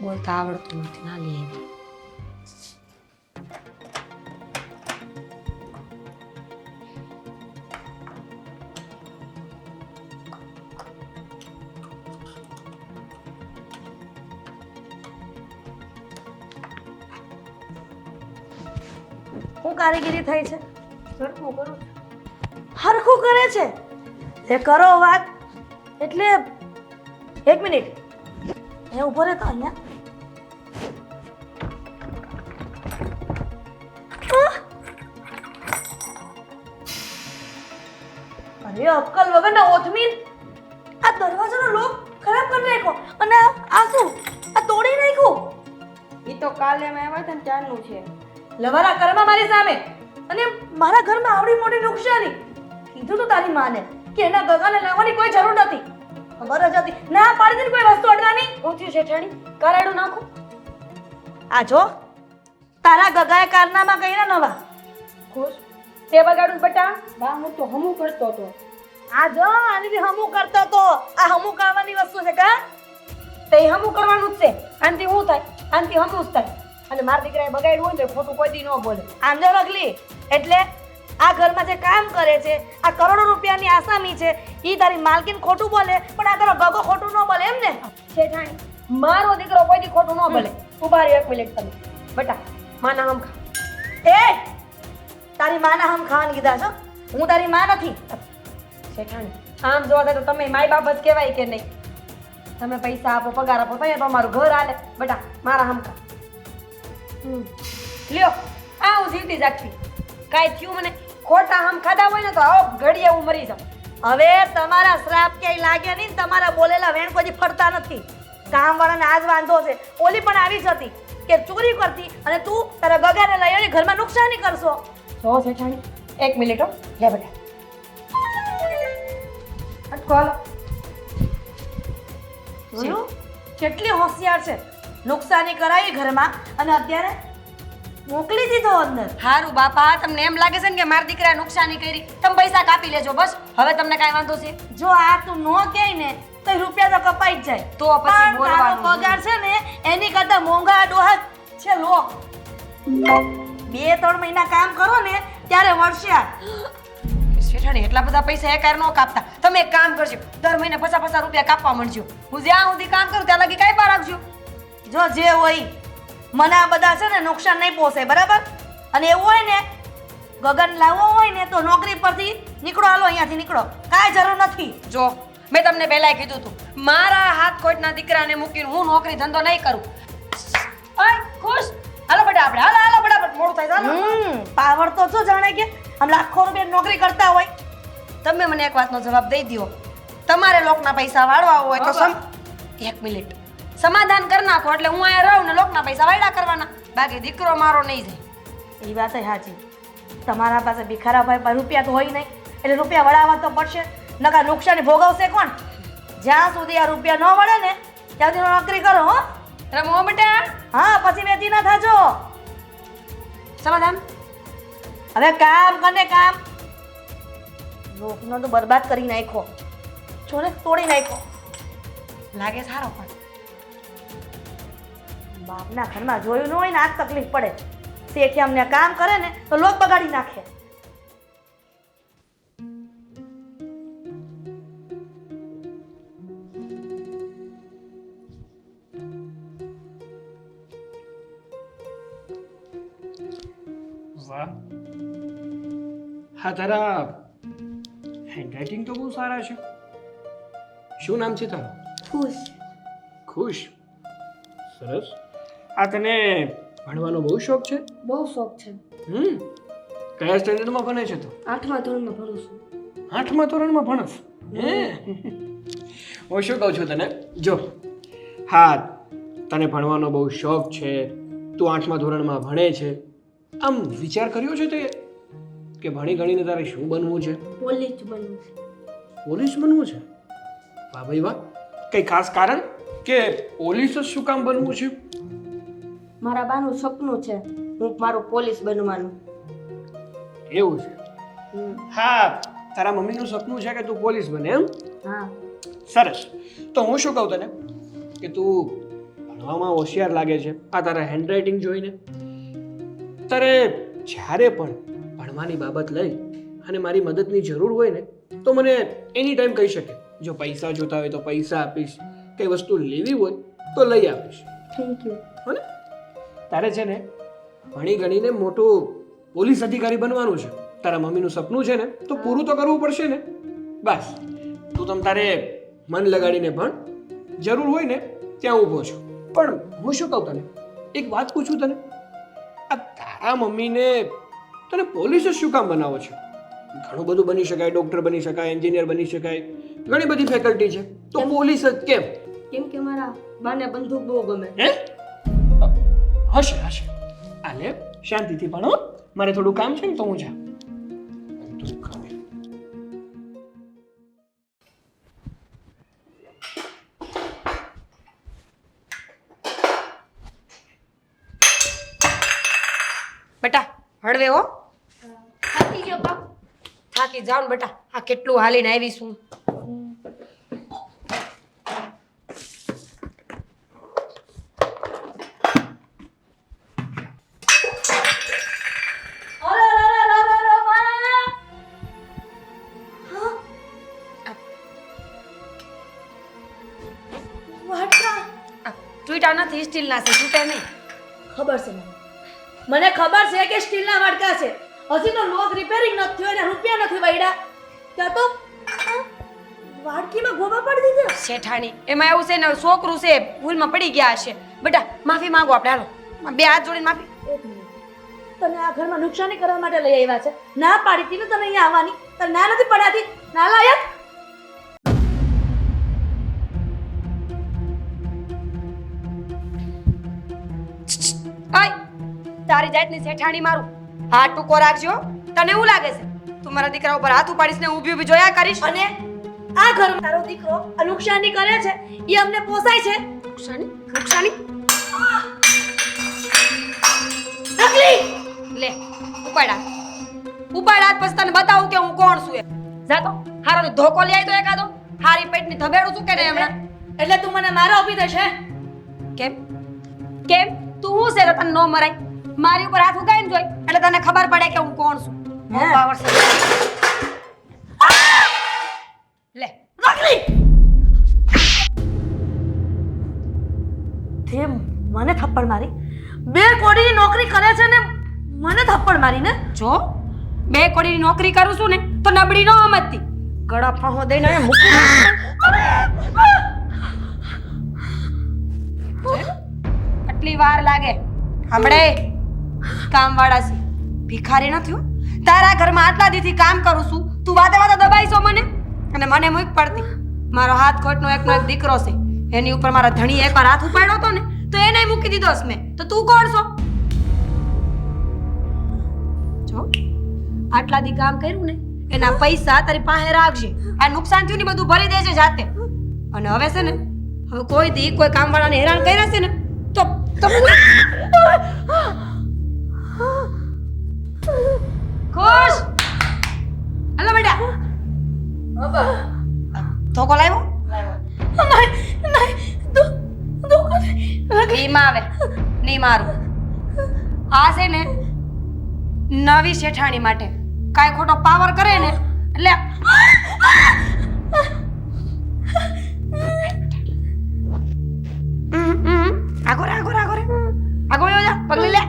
બોલતા આવડતું નથી ના લે એવી. શું કારીગીરી થઈ છે? સરખું કરું. હરખું કરે છે એ કરો વાત. એટલે 1 મિનિટ એ ઉભો રહે તો અહીંયા. અરે અક્કલ વગરના ઓથમીન, આ દરવાજાનો લોક ખરાબ કરી નાખ્યો અને આ શું આ તોડી નાખ્યું. એ તો કાલે મેં આવ્યા હતા ને ત્યારનું છે. લવારા કરમાં મારી સામે અને મારા ઘરમાં આવડી મોટી નુકસાની. કીધું તો તારી માને કે એના ગગાને લાવવાની કોઈ જરૂર નથી. ખબર જ હતી ના પાડી દીધી કોઈ વસ્તુ અડવાની. હું થયું શેઠાણી કરાડું નાખું. આ જો તારા ગગાએ કારનામાં કર્યા નવા. ખુશ તે બગાડું બટા. બા હું તો હમું કરતો હતો. આ જો આની હમું કરતો તો આ હમું કરવાની વસ્તુ છે કા? તે હમું કરવાનું જ છે. આનથી હું થાય? આનથી હમું જ થાય. અને મારા દીકરાએ બગાડ્યું હોય ને ખોટું કોઈ દી ન બોલે. આમ જો રગલી, એટલે આ ઘરમાં જે કામ કરે છે આ કરોડો રૂપિયાની આસામી છે ઈ તારી માલકીન ખોટું બોલે પણ આ તારો ગગો ખોટું ન બોલે એમ ને? શેઠાણી મારો દીકરો કોઈ દી ખોટું ન બોલે. ઉભા રહ્યો 1 મિનિટ તમે. બટા માના હમ ખા. એ તારી માના હમ ખાવાનું કીધા છો? હું તારી માં નથી. શેઠાણી આમ જોવા જાય તો તમે માય બાપ જ કહેવાય કે નહીં? તમે પૈસા આપો પગાર આપો તો અમારું ઘર હાલે. બટા મારા હમ ખા. લ્યો આ હું જીવતી જાગતી. કાંઈ થયું મને ખોટા હમ ખાધા હોય ને તો આવો ઘડીએ હું મરી જાઉં. હવે તમારા શ્રાપ ક્યાંય લાગે નહીં ને તમારા બોલેલા વેણ કોઈ ફરતા નથી. કામવાળાને આજ વાંધો છે. ઓલી પણ આવી જ હતી કે ચોરી કરતી અને તું તારા ગગાને લઈ આવીને ઘરમાં નુકસાની કરશો. જો શેઠાણી 1 મિનિટ હો. લે બેટા અટકો હાલો. જોયું કેટલી હોશિયાર છે. નુકસાની કરાવી ઘરમાં અને અત્યારે મોકલી દીધો અંદર. હારું બાપા તમને એમ લાગે છે ને કે મારા દીકરાએ નુકસાની કરી તમે પૈસા કાપી લેજો બસ. હવે તમને કાંઈ વાંધો છે? જો આ તું નો કહે ને તો રૂપિયા તો કપાઈ જ જાય. તો પછી પણ તારો બોલવાનું પગાર છે ને એની કરતા મોંઘા ડોહા છે લો. 2-3 મહિના કામ કરો ને ત્યારે વર્ષે. શેઠાણી એટલા બધા પૈસા એકાર નો કાપતા. તમે એક કામ કરજો દર મહિને 50-50 રૂપિયા કાપવા માંડજો. હું જ્યાં સુધી કામ કરું ત્યાં લગી કાંઈ પાર રાખજો. જો જે હોય મને આ બધા છે ને નુકસાન નહીં પોસાય બરાબર. અને એવું હોય ને ગગન લાવવો હોય ને તો નોકરી પરથી નીકળો. હાલો અહીંયાથી નીકળો. કાંઈ જરૂર નથી. જો મેં તમને પહેલાંય કીધું હતું મારા હાથ ખોટના દીકરાને મૂકીને હું નોકરી ધંધો નહીં કરું. ઓય ખુશ હાલો બેટા આપણે હાલો હાલો ફટાફટ મોડું થાય ચાલો. પાવર તો જો જાણે કે આમ લાખો રૂપિયા નોકરી કરતા હોય. તમે મને એક વાતનો જવાબ દઈ દો. તમારે લોકના પૈસા વાળવા હોય તો 1 મિનિટ સમાધાન કરી નાખો એટલે હું અહીંયા રહું ને લોકના પૈસા વાયડા કરવાના. બાકી દીકરો મારો નહીં જાય. એ વાત સાચી. તમારા પાસે ભિખારાભાઈ પાસે રૂપિયા તો હોય નહીં એટલે રૂપિયા વળાવવા તો પડશે. નકા નુકસાની ભોગવશે કોણ? જ્યાં સુધી આ રૂપિયા ન વળે ને ત્યાં સુધી નોકરી કરો. હો રમો બેટા. હા પછી વેચી ના થાજો. સમાધાન. હવે કામ કને કામ. લોકનો તો બરબાદ કરી નાખ્યો. છોને તોડી નાખ્યો. લાગે સારો પણ બાપના ઘરમાં જોયું ન હોય ને આ જ તકલીફ પડે. શેઠે અમને કામ કરે ને તો લોક બગાડી નાખે. વાહ, હા તારા હેન્ડરાઇટિંગ તો બહુ સારા છે. શું નામ છે તારું? ખુશ. ખુશ. સરસ. આ તને ભણવાનો બહુ શોખ છે? બહુ શોખ છે. કયા સ્ટેન્ડર્ડમાં ભણે છે તું? 8મા ધોરણમાં ભણું છું. 8મા ધોરણમાં ભણસ? હું શું કહું છું તને, જો હા તને ભણવાનો બહુ શોખ છે, તું 8મા ધોરણમાં ભણે છે, આમ વિચાર કર્યો છે તે કે ભણી ગણીને તારે શું બનવું છે? પોલીસ બનવું છે. પોલીસ બનવું છે? વાહ ભાઈ વાહ. કઈ ખાસ કારણ કે પોલીસ જ શું કામ બનવું છે? મારા બાનું સપનું છે હું મારું પોલીસ બનવાનું. એવું છે? હા તારા મમ્મીનું સપનું છે કે તું પોલીસ બને એમ? હા. સરસ. તો હું શું કહું તને કે તું ભણવામાં હોશિયાર લાગે છે, આ તારા હેન્ડરાઇટિંગ જોઈને તારે જ્યારે પણ ભણવાની બાબત લઈ અને મારી મદદની જરૂર હોય ને તો મને એની ટાઈમ કહી શકે. જો પૈસા જોતા હોય તો પૈસા આપીશ, કઈ વસ્તુ લેવી હોય તો લઈ આપીશ. Thank you. હો ને? તારે છે ને ભણી ગણીને મોટું પોલીસ અધિકારી બનવાનું છે. તારા મમ્મીનું સપનું છે ને તો પૂરું તો કરવું પડશે ને. બસ તું તમ તારે મન લગાડીને ભણ, જરૂર હોય ને ત્યાં ઊભો છું. પણ હું શું કહું તને, એક વાત પૂછું તને, આ તારા મમ્મીને તને પોલીસ જ શું કામ બનાવો છે? ઘણું બધું બની શકાય, ડોક્ટર બની શકાય, એન્જિનિયર બની શકાય, ઘણી બધી ફેકલ્ટી છે, તો પોલીસ જ કેમ? કેમ કે મારા બાને બંદૂક બહુ ગમે. હે? હશે હશે. આ લે શાંતિથી ભણો, મારે થોડું કામ છે ને તો હું જા. બેટા હળવે હો. થાકી ગયો બા. થાકી જાવ ને બેટા, આ કેટલું હાલીને આવી છું. તૂટા નથી, સ્ટીલના છે, તૂટે નહીં. ખબર છે મને ખબર છે કે સ્ટીલના વાડકા છે. હજી તો લોક રિપેરિંગ નથી થયો અને રૂપિયા નથી વૈડા ત્યાં તો વાડકીમાં ગોબા પડી દીધા. શેઠાણી એમાં એવું છે ને, છોકરું છે ભૂલમાં પડી ગયા હશે. બેટા માફી માંગો આપણે, હાલો બે હાથ જોડીને માફી. એક મિનિટ. તને આ ઘરમાં નુકસાની કરવા માટે લઈ આવ્યા છે. ના પાડી હતી ને તને અહીંયા આવવાની, તને ના નથી પડાતી, ના લાયક. આય તારી જાતની શેઠાણી મારું હાથ ટૂંકો રાખજો. તને એવું લાગે છે તું મારા દીકરા ઉપર હાથ ઉપાડીશ ને ઊભી ઊભી જોયા કરીશ? અને આ ઘરમાં તારો દીકરો આ નુકસાની કરે છે એ અમને પોસાય છે? નુકસાની નુકસાની નકલી. લે ઉપાડા ઉપાડા હાથ, પછી તને બતાવું કે હું કોણ છું. જા તો હારો ધોકો લઈ આવી તો એકાદો, હારી પેટની ધબેડું છું કે નહીં હમણાં? એટલે તું મને મારા ઊભી થશે? કેમ કેમ તું હું છે તને નો મરાય? મારી ઉપર હાથ ઉગાઈને જોઈ એટલે તને ખબર પડે કે હું કોણ છું. હે? પાવર છે લે. નકલી. તે મને થપ્પડ મારી, 2 કોડીની નોકરી કરે છે ને મને થપ્પડ મારી ને? જો 2 કોડીની નોકરી કરું છું ને તો નબળી નો સમજતી, ગળા ફાંહો દઈને અહીંયા મૂકી આટલી વાર લાગે? હમણે કામવાળા છે, ભિખારી નથી હો. તારા ઘરમાં આટલા દીથી કામ કરું છું, તું વાતે વાતે દબાઈશો મને અને મને મૂક પડતી. મારો હાથ ખોટનો એકનો એક દીકરો છે, એની ઉપર મારા ધણી એકવાર હાથ ઉપાડ્યો હતો ને તો એને મૂકી દીધો છે મેં. તો તું કોણ છો? જો આટલા દી કામ કર્યું ને એના પૈસા તારી પાસે રાખજે. આ નુકસાન થયું ને બધું ભરી દેજે જાતે. અને હવે છે ને, હવે કોઈ દી કોઈ કામવાળાને હેરાન કર્યા છે ને તો ખુશ. હાલો બેટા. ધોકો લાવ્યો? નહીં આવે નહીં મારું. આ છે ને નવી શેઠાણી માટે કાંઈ ખોટો પાવર કરે ને એટલે આગો રે આગો જા પગલી લે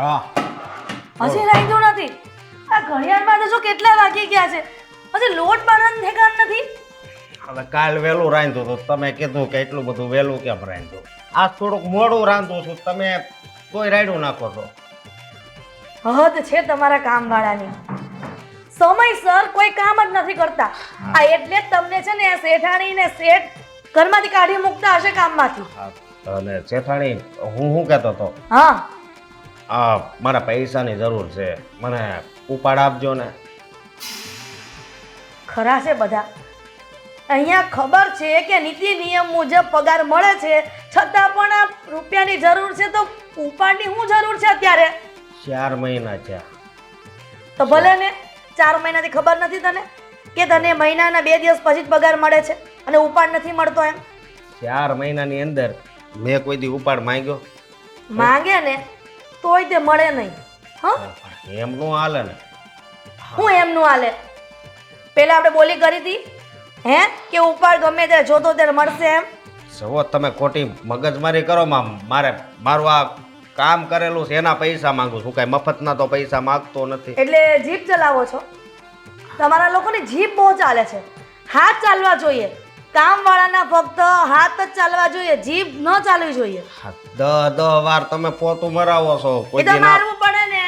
હા હજી રાંધ્યું નથી. આ ઘડિયાળમાં તો જો કેટલા વાગી ગયા છે, હજી લોટ બાંધવાનું ઠેકાણ નથી. હવે કાલ વહેલું રાંધ્યું તો તમે કીધું કે એટલું બધું વહેલું કેમ રાંધ્યું? આજ થોડુંક મોડું રાંધું છું, તમે કોઈ રાયડું નાખો છો. હદ છે તમારા કામવાળાની. સમયસર કોઈ કામ જ નથી કરતા. આ એટલે જ તમને છે ને શેઠાણી ને શેઠ ઘરમાંથી કાઢી મૂકતા હશે કામમાંથી. અને શેઠાણી, હું શું કહેતો હતો, હા, મારા પૈસાની જરૂર છે, મને ઉપાડ આપજો ને. ખરા છે બધા. અહીંયા ખબર છે કે નીતિ નિયમ મુજબ પગાર મળે છે, છતાં પણ આ રૂપિયાની જરૂર છે, તો ઉપાડની શું જરૂર છે અત્યારે? 4 મહિના છે. તો ભલે ને 4 મહિનાથી ખબર નથી તને કે તને મહિનાના 2 દિવસ પછી જ પગાર મળે છે અને ઉપાડ નથી મળતો? એમ 4 મહિનાની અંદર મેં કોઈ દી ઉપાડ માંગ્યો? માંગે ને તોય તે મળે નહીં. હા, એમનું હાલે ને. હું એમનું હાલે? પેલા આપણે બોલી કરી હતી કે ઉપાડ ગમે ત્યારે જોતો ત્યારે મળશે એમ. જુઓ, તમે ખોટી મગજમારી કરો મારે મારું આ કામ કરેલું છે એના પૈસા માંગુ છું, કાંઈ મફતના તો પૈસા માંગતો નથી. એટલે જીભ ચલાવો છો? તમારા લોકોની જીભ બહુ ચાલે છે. હાથ ચાલવા જોઈએ. કામવાળાના ફક્ત હાથ જ ચાલવા જોઈએ, જીભ ન ચાલવી જોઈએ. 10 વાર તમે પોતું મરાવો છો, એ કોઈ તો દી ના. મારવું પડે ને.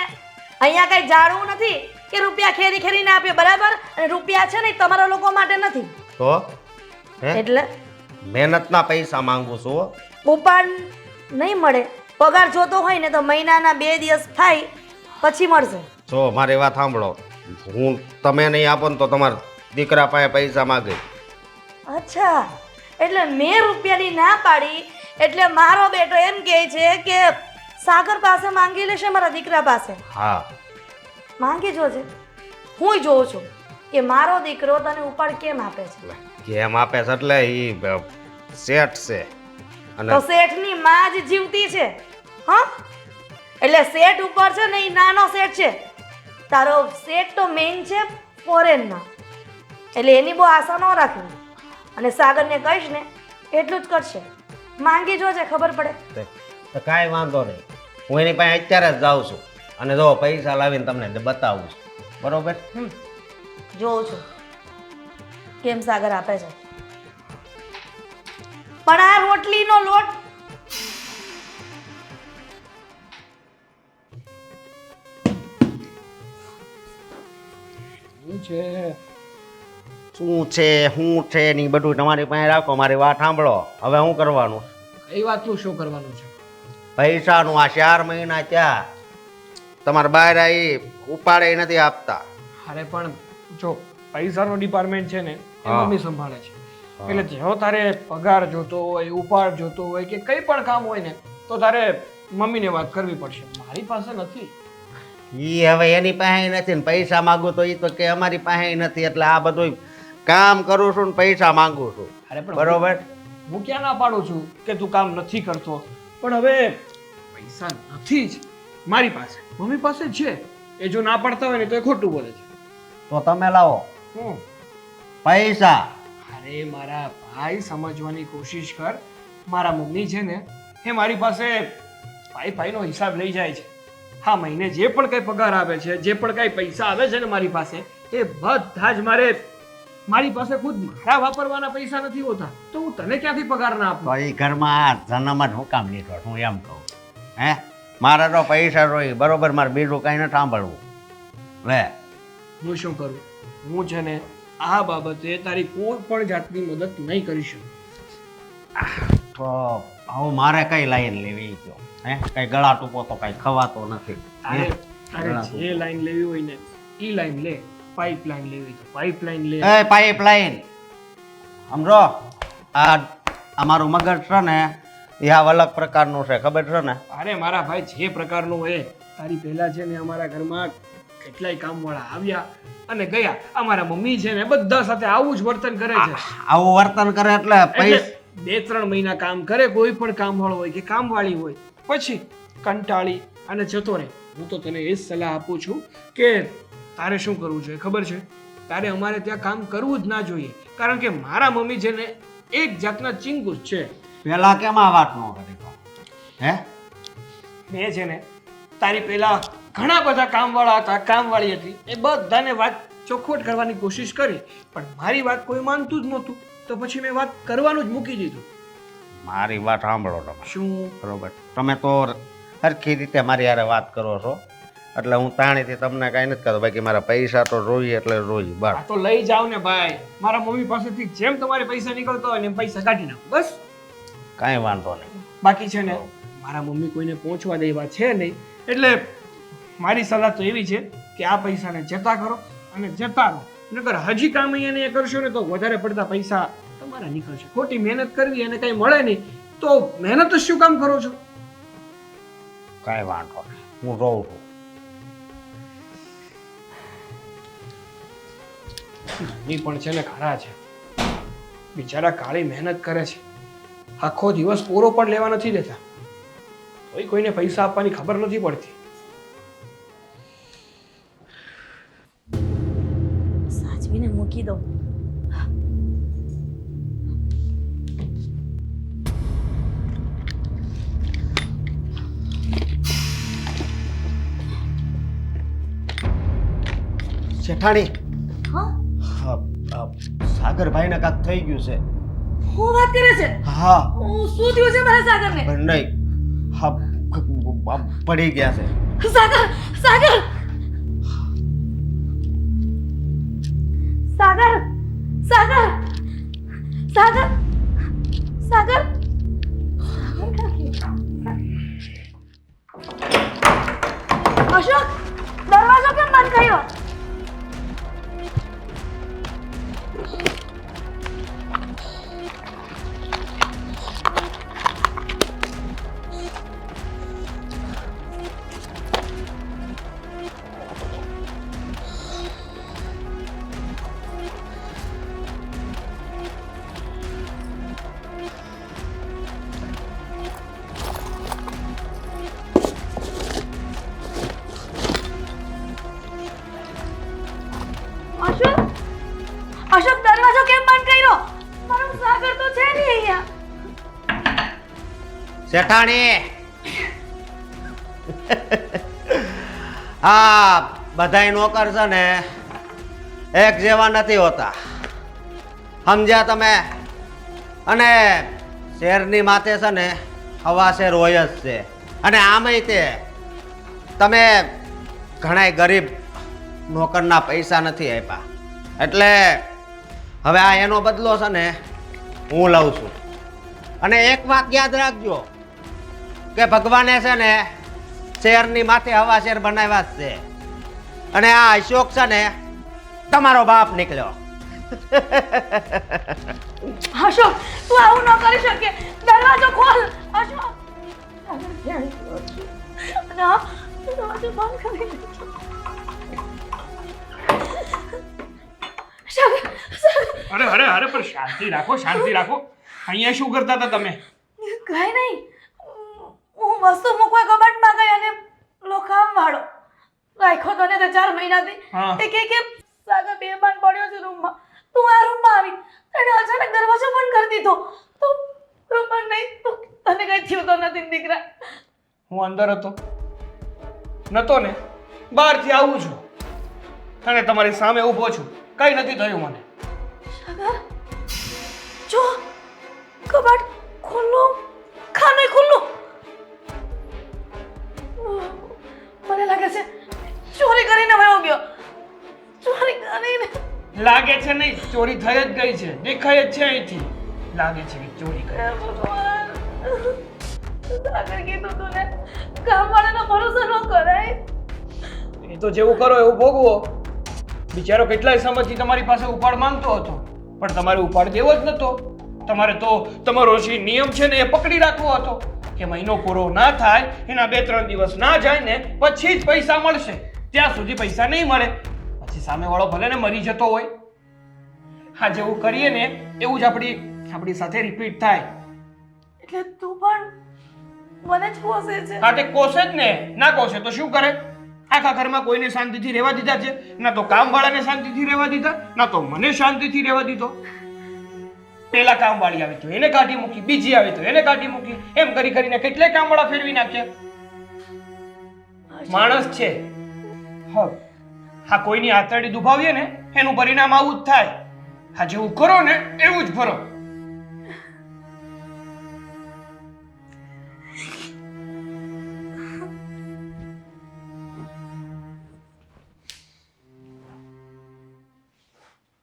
અહીંયા કઈ જાણવું નથી કે રૂપિયા ખેરી ખેરીને આપીએ, બરાબર? અને રૂપિયા છે ને તમારા લોકો માટે નથી. તો હે, એટલે મહેનતના પૈસા માંગુ છું. ઉપાડ નહીં મળે. પગાર જોતો હોય ને તો મહિનાના 2 દિવસ થાય પછી મળશે. જો મારી વાત સાંભળો, હું તમે નહીં આપો ને તો તમારા દીકરા પાસે પૈસા માગે. અચ્છા, એટલે મેં રૂપિયાની ના પાડી એટલે મારો બેટો એમ કહે છે કે સાગર પાસે માંગી લેશે મારા દીકરા પાસે. હા, માંગી જોજે. હું જોઉં છું કે મારો દીકરો તને ઉપાડ કેમ આપે છે. કેમ આપે છે એટલે ઈ શેઠ છે, અને તો શેઠની માં જ જીવતી છે. હા, એટલે શેઠ ઉપર છે ને એ નાનો શેઠ છે. તારો શેઠ તો મેઇન છે ફોરેનના, એટલે એની બહુ આશા ન રાખવી. અને સાગરને કહીશ ને એટલું જ કરશે. માંગી જોજે, ખબર પડે. તો કાંઈ વાંધો નહીં, હું એની પાસે અત્યારે જ જાઉં છું અને જો પૈસા લાવીને તમને બતાવું છું, બરોબર? જોઉં છું કેમ સાગર આપે છે. પણ આ રોટલીનો લોટ શું છે ની બધું તમારી પાસે રાખો, મારી વાત સાંભળો. હવે શું કરવાનું? એ વાતનું શું કરવાનું છે? પૈસાનું આ 4 મહિના ત્યાં તમારા બહાર આવી ઉપાડે નથી આપતા. અરે પણ જો પૈસાનો ડિપાર્ટમેન્ટ છે ને એ હા. મમ્મી સંભાળે છે. એટલે જો તારે પગાર જોતો હોય, ઉપાડ જોતો હોય કે કંઈ પણ કામ હોય ને તો તારે મમ્મીને વાત કરવી પડશે. મારી પાસે નથી. ઈ હવે એની પાસે નથી ને પૈસા માંગુ તો ઈ તો કે અમારી પાસે નથી, એટલે આ બધું કામ કરું છું ને પૈસા માંગુ છું, અરે પણ બરોબર? હું ક્યાં ના પાડું છું કે તું કામ નથી કરતો, પણ હવે પૈસા નથી જ મારી પાસે. મમ્મી પાસે છે. એ જો ના પાડતા હોય ને તો એ ખોટું બોલે છે. તો તમે લાવો હું પૈસા. અરે મારા ભાઈ, સમજવાની કોશિશ કર. મારા મમ્મી છે ને એ મારી પાસે પાઈનો હિસાબ લઈ જાય છે. હા, મહિને જે પણ કંઈ પગાર આવે છે, જે પણ કંઈ પૈસા આવે છે ને મારી પાસે, એ બધા જ મારે મારી પાસે ખુદ મારા વાપરવાના પૈસા નથી હોતા તો હું તને ક્યાંથી પગાર ના તો આપું? એ ઘરમાં જન્મ જ હું કામ લીધો હું એમ કહું. હે મારા તો પૈસા રોઈ બરોબર, મારે બીજું કાંઈ નથી સાંભળવું. લે હું શું કરું? હું છે ને આ બાબતે તારી કોઈ પણ જાતની મદદ નહીં કરી શકું. તો હવે મારે કઈ લાઈન લેવી કયો? હે કઈ ગળા ટૂંકો તો કઈ ખવાતો નથી. તારે હે? તારે જે લાઈન લેવી હોય ને એ લાઈન લે. પાઇપલાઈન લેવી તો પાઇપલાઈન લે. એ પાઇપલાઈન સમજો, આ અમારું મગજ છે ને એ આ અલગ પ્રકારનું છે, ખબર છે ને? અરે મારા ભાઈ, જે પ્રકારનું હોય તારી પહેલા છે ને અમારા ઘરમાં કેટલાય કામવાળા આવ્યા અને ગયા. અમારા મમ્મી છે ને બધા સાથે આવું જ વર્તન કરે છે. આવું વર્તન કરે એટલે પૈસા એટલે 2-3 મહિના કામ કરે કોઈ પણ કામવાળો હોય કે કામવાળી હોય, પછી કંટાળી અને જતો રહે. હું તો તને એ જ સલાહ આપું છું કે તારે શું કરવું જોઈએ ખબર છે? તારે અમારે ત્યાં કામ કરવું જ ના જોઈએ, કારણ કે મારા મમ્મી છે ને એક જાતના ચિંગુસ છે. પેલા કેમ આ વાત ન કરી તો? હે મેં છે ને તારી પહેલા ઘણા બધા કામવાળા હતા, કામવાળી હતી, એ બધાને વાત ચોખવટ કરવાની કોશિશ કરી, પણ મારી વાત કોઈ માનતું જ નહોતું. તો પછી મેં વાત કરવાનું જ મૂકી દીધું. મારી વાત સાંભળો તમે. શું? બરોબર, તમે તો સરખી રીતે મારી હારે વાત કરો છો એટલે હું તાણીથી તમને કાંઈ નથી કહેતો. બાકી મારા પૈસા તો જોઈએ એટલે જોઈએ બસ. આ તો લઈ જાવ ને ભાઈ, મારા મમ્મી પાસેથી જેમ તમારે પૈસા નીકળતા હોય ને એમ પૈસા કાઢી નાખો બસ. કાંઈ વાંધો નહીં. બાકી છે ને મારા મમ્મી કોઈને પહોંચવા દેવા છે નહીં, એટલે મારી સલાહ તો એવી છે કે આ પૈસાને જતા કરો અને જતા રહો. નકર હજી કામ અહીંયા એ કરશો ને તો વધારે પડતા પૈસા તમારા નીકળશે. ખોટી મહેનત કરવી અને કંઈ મળે નહીં તો મહેનત જ શું કામ કરો છો? કાંઈ વાંધો નહીં, હું જોઉં છું. મમ્મી પણ છે ને ખરા છે, બિચારા કાળી મહેનત કરે છે, આખો દિવસ પૂરો પણ લેવા નથી દેતા, તોય કોઈને પૈસા આપવાની ખબર નથી પડતી. સાચવીને મૂકી દો. શેઠાણી, હા, સાગરભાઈને કાંક થઈ ગયું છે. હું વાત કરે છે? હા શું થયું છે મારા સાગરને? પણ નહીં, હા પડી ગયા છે. સાગર, સાગર, સાગર, સાગર, સાગર, સાગર, અશોક, દરવાજો કેમ બંધ કર્યો? અશોક, અશોક, દરવાજો કેમ બંધ કર્યો? મારો સાગર તો છે નહીં અહીંયા. શેઠાણી, હા બધાય નોકર છે ને એક જેવા નથી હોતા, સમજ્યા તમે? અને શેરની માથે છે ને હવા શેર હોય જ છે. અને આમાંય તે તમે ઘણાય ગરીબ નોકરના પૈસા નથી આપ્યા, એટલે હવે આ એનો બદલો છે ને હું લઉં છું. અને એક વાત યાદ રાખજો કે ભગવાને છે ને શેરની માથે હવા શેર બનાવ્યા જ છે. અને આ અશોક છે ને તમારો બાપ નીકળ્યો. અશોક, તું આવું ન કરી શકે. દરવાજો ખોલ. અશોક, સાગર ક્યાં ગયો છે? ના, દરવાજો બંધ કરી દે. સાગર, સાગર, અરે અરે અરે, પણ શાંતિ રાખો, શાંતિ રાખો. અહીંયા શું કરતા હતા તમે? કઈ નહીં, હું વસ્તુ મૂકવા કબાટમાં ગઈ અને લોખામ વાળો રાખ્યો તને તો 4 મહિનાથી. હા. એ કે સાગર બેભાન પડ્યો છે રૂમમાં. તું આ રૂમમાં આવી અને અચાનક દરવાજો બંધ કરી દીધો. તો ખબર નહીં તને કઈ થયું તો નથી ને દીકરા? હું અંદર હતો નતો ને, બહારથી આવું છું અને તમારી સામે ઊભો છું. કઈ નથી થયું મને. ચોરી થઈ જ ગઈ છે, દેખાય જ છે અહીંથી. લાગે છે કે ચોરી કરી. હે ભગવાન, આગળ કીધું તું ને, કામવાળાનો ભરોસો ન કરાય. એ તો જેવું કરો એવું ભોગવો. બિચારો કેટલાય સમયથી તમારી પાસે ઉપાડ માંગતો હતો, પણ તમારે ઉપાડ દેવો જ નતો. તમારે તો તમારો જે નિયમ છે ને એ પકડી રાખવો હતો કે મહિનો પૂરો ના થાય, એના 2-3 દિવસ ના જાય ને પછી જ પૈસા મળશે. ત્યાં સુધી પૈસા નહીં મળે, પછી સામેવાળો ભલે ને મરી જતો હોય. હા, જેવું કરીએ ને એવું જ આપણી સાથે રિપીટ થાય. એટલે તું પણ મને જ કોસે છે. હા, તે કોશે જ ને. ના કોશે તો શું કરે? આખા ઘરમાં કોઈને શાંતિથી રહેવા દીધા છે? ના તો કામવાળાને શાંતિથી રહેવા દીધા, ના તો મને શાંતિથી રહેવા દીધો. પેલા કામવાળી આવી તો એને કાઢી મૂકી, બીજી આવી તો એને કાઢી મૂકી, એમ કરી કરીને કેટલાય કામવાળા ફેરવી નાખ્યા. માણસ છે. હા, કોઈની આતરડી દુભાવીએ ને એનું પરિણામ આવું જ થાય. હા, જેવું કરો ને એવું જ ભરો.